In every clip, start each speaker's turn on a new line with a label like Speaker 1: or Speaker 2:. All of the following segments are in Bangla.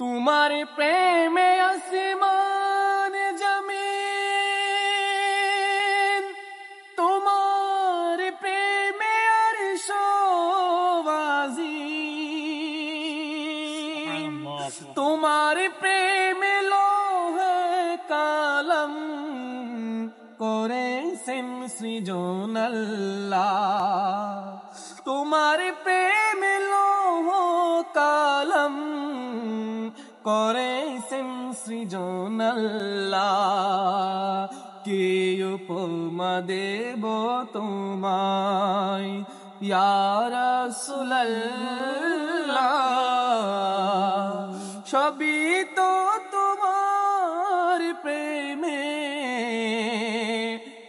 Speaker 1: তোমার প্রেমে আসমান জমিন, তোমার প্রেমে আরশ ওয়াজিম, তোমার প্রেমে লোহে কালম করেছেন সৃজন আল্লাহ। তোমার প্রেমে লোহ কালম করেছেন সৃজন আল্লাহ। কে উপমা দেব তোমায় ইয়া রাসূলুল্লাহ, সবই তো তোমার প্রেমে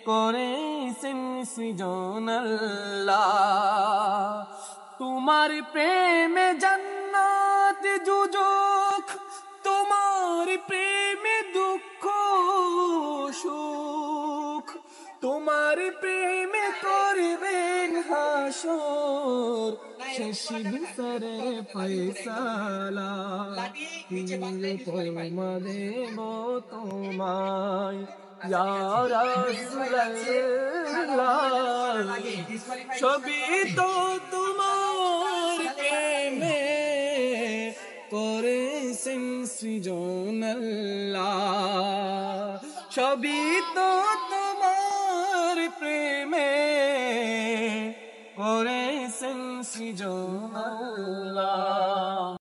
Speaker 1: করেছেন সৃজন আল্লাহ। তোমার প্রেমে জান্নাত দুজখ, তোমার প্রেমে দুঃখ সুখ, তোমার প্রেমে করবেন হাসর শেষ বিচারে ফয়সালা। উপমা দেব তোমায় ইয়া রাসূলুল্লাহ, সবই তো তোমার প্রেমে করেছেন সৃজন আল্লাহ। সবই তো তোমার প্রেমে করেছেন সৃজন আল্লাহ।